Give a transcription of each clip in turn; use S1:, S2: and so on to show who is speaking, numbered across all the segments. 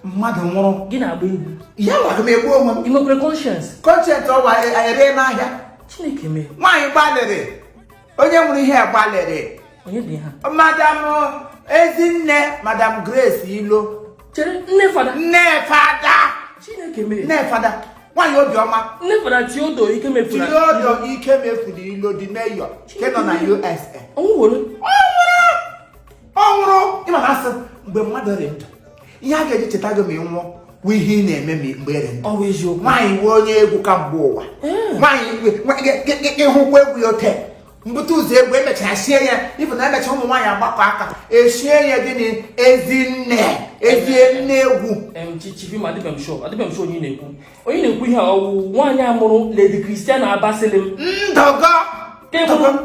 S1: mmadụ nwụrụ
S2: gị na-agba egwu
S1: ya nwa m egbu onwe m
S2: ị nwekwara conscience
S1: ọwa ere n'ahịa
S2: Chineke mee
S1: nwaanyị gbalịrị onye nwere ihe gbalịrị
S2: onye dị ha
S1: madam ezinne madam Grace Ilo
S2: chere nne fada Chineke mee
S1: nne fada nwaanyị obiọma
S2: nne fada Tiodo ike mefuru
S1: Tiodo ike mefuru Ilo dị mayor nke nọ na USA
S2: ọnwụrụ
S1: ịma na asị mgbe mmadụ dị ndụ ihe a ga-eji cheta gị ma ị nwụọ wụ ihe ị na-eme mgbe dị ndụ
S2: ọwụ eziokwu
S1: nwaanyị wee onye egwu ka mgbe ụwa nwaanyị ịhụkwa egwu ya ote mbute ụzọ egwu emechara sie ya ịbụ na emecha ụmụ nwaanyị agbakọ aka eshie ya gịnị ezinne egwu
S2: Chifima adịbem sure onye na-ekwu ihe ọwụ nwaanyị amụrụ Lady Christiana Abaselim
S1: ndọgọ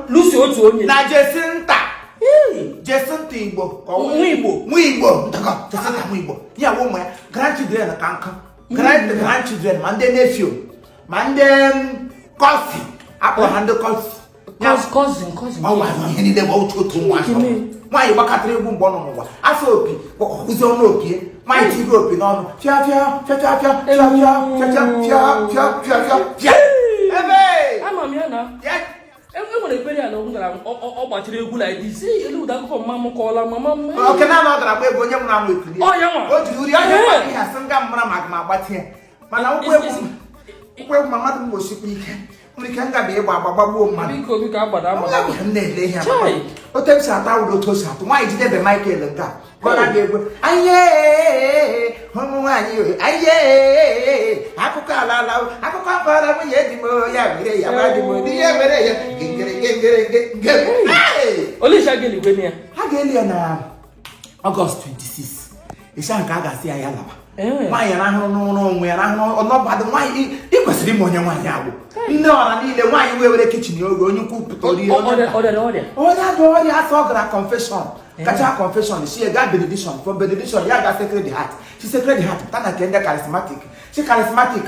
S2: Lucy otu onye
S1: na Jesinta Igbo nwa Igbo ya bụ ụmụ ya grandchildren ka nkụ grandchildren ma ndị nephew ma ndị cousin akpọrọ ha ndị cousin ọnwa ihe niile bụ otu nwaanyị gbakọtara egwu mgbe ọ nọ n'ụwa afọ opi kụzi ọnụ opi nwaanyị tiri opi n'ọnụ
S2: enwere ekpere ala m gara ọ gbachiri egwu la isi elu ụda akụkọ mma m kọọla mama m
S1: oke na ọ gara gba egwu onye nwụrụ anwụ ekiri o jiri uri ahịa ihe asị nga mmara ma agbatị ya mana ụkwụ egwu ma mmadụ m osikwa ike nwere ike nga bụ ịgba agbagbuo mmadụ
S2: biko agbada
S1: m na-ele ihe otu esi ata wụrụ otu osi atụ nwaanyị jidebe Michael nke a gọna gị egwu ụmụ nwaanyị akụkọ ala akụkọ akọrọ nwunye di m ya were ya gba di m di ya were ya ha ga-eli ya na Ọgọst 26 ịsha nke a ga-asị ya ya lawa nwaanyị arahụrụ n'ụlọ onwe ya rahụrụ ọnọbadụ nwaanyị ị kwesịrị ime onye nwaanyị agbụ nne ọra niile nwaanyị were kichin oge onye ukwu pụtara ihe onye adụ ọrịa asọ ọ gara confession kacha confession she ga benediction from benediction ya ga sacred heart she sacred heart pụta na nke ndị charismatic she charismatic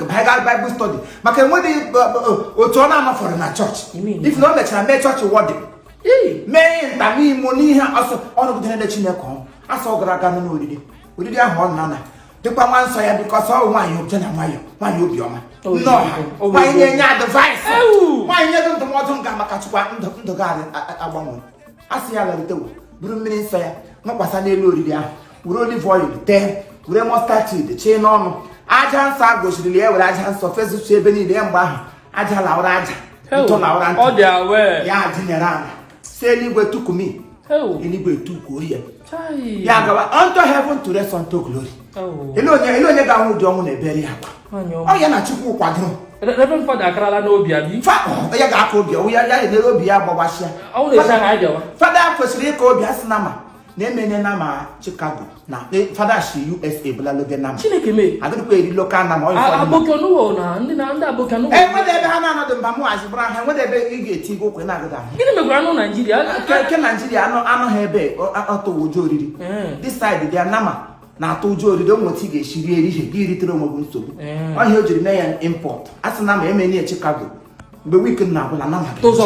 S1: Bible study maka enweghị otu ọ na-anọfọrọ na chọọchị if na o mechara mee chọọchị wọdị mee ntamimo n'ihe ọnụgidere ndị Chineke ọnwụ asọ ọ gara aga n'oriri ahụ ọ na dịkwa nwa nsọ ya bikọs ọ nwaanyị obi na nwaanyị obiọma nwaanyị na-enye advice nwaanyị nye gị ndụmọdụ nga maka chukwa ndụ gị agbanwe a sị ya laritewo buru mmiri nsọ ya nọkwasa n'elu oriri ahụ were olive oil tee were mustard seed chee n'ọnụ aja nsọ a gosirili ya were aja nsọ fezusu ebe niile ya mgbe ahụ aja lawara aja ntụ lawara ntụ ya dịnyere ala si eluigwe tukumi eluigwe tukuo ya ya gawa unto heaven to rest unto glory ele onye ga-anwụ ụdị ọnwụ na-ebere ya akwa ọ ya na Chukwu kwadoro
S2: Reverend Father akarala n'obi abi
S1: ya ga-aka obi ọwụ ya na-ele obi ya gbawasịa Fada kwesịrị ịka obi asị na ma na-emenye na ma Chicago na Fada shi USA bụla loge na ma
S2: Chineke mee
S1: adịrịkwa eri lokal na ma enwede ebe ha na-anọdụ mba mụ azibụra ha enwede ebe ị ga-eti igwe okwe na-agụda ahụ
S2: gịnị mekwara anụ Naijiria
S1: nke Naijiria anọghị ebe ọtụwa ụjọ oriri this side dị nama na-atụ ụjọ oriri o nweta ị ga-esi rie ihe gị ritere onwe gị nsogbu ọhịa o jiri mee ya import a sị na ma emenye Chicago mgbe weekend na-agwụla na maka tozo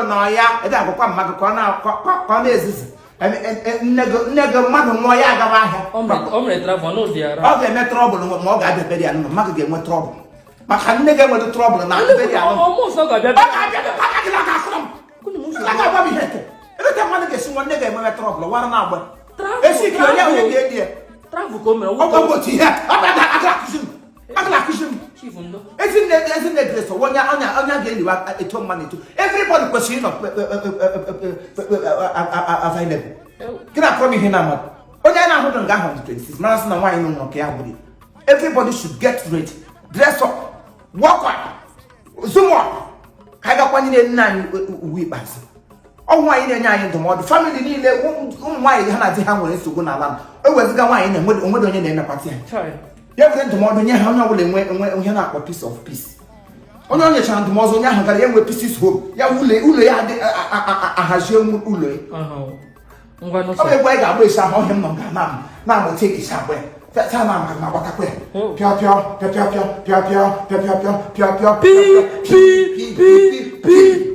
S1: nọ ya ede akwụkwọ mmadụ ka ọ na-ezizi nne gị mmadụ nwụọ ya agawa ahịa ọ ga-eme trọbụl ma ọ ga-abịa beri anụ mmadụ ga-enwe trọbụl maka nne ga-enwere trọbụl na beri anụ ebe mmadụ ga-esi nwa nne ga-enwe trọbụl wara na agba esi ka onye ahụ ga-edi ya ọgbọgbọtu ihe agala akụzi m ezinne Grace onye ga-eliwa eto mmanụ eto everybody kwesịrị ịnọ available gịnị akọrọ m ihe na amadụ onye a na-ahụ nga ahụ 26 mara sị na nwaanyị nọ nke ya gburu everybody should get ready dress up walk on zoom up ka anyị gakwanyere nne anyị uwe ikpeazụ ọ nwaanyị na-enye anyị ndụmọdụ famili niile ụmụ nwaanyị ha na di ha nwere nsogbu n'ala eweziga nwaanyị na-enwede onye na-emekwata ya were ndụmọdụ nye ha onye ọbụla enwe ihe na-akpọ piece of peace onye onye chara ndụmọdụ onye ahụ gara ya nwee pieces home ya ụlọ ya adị ahazie ụlọ ya ọ bụ egwu anyị ga-agba esi ahụ ọhịa m nọ na-amụta egicha agba ya taa na agbatakwa ya pịọ pịọ pịọ pịọ pịọ pịọ pịọ pịọ pịọ pịọ pịọ pịọ pịọ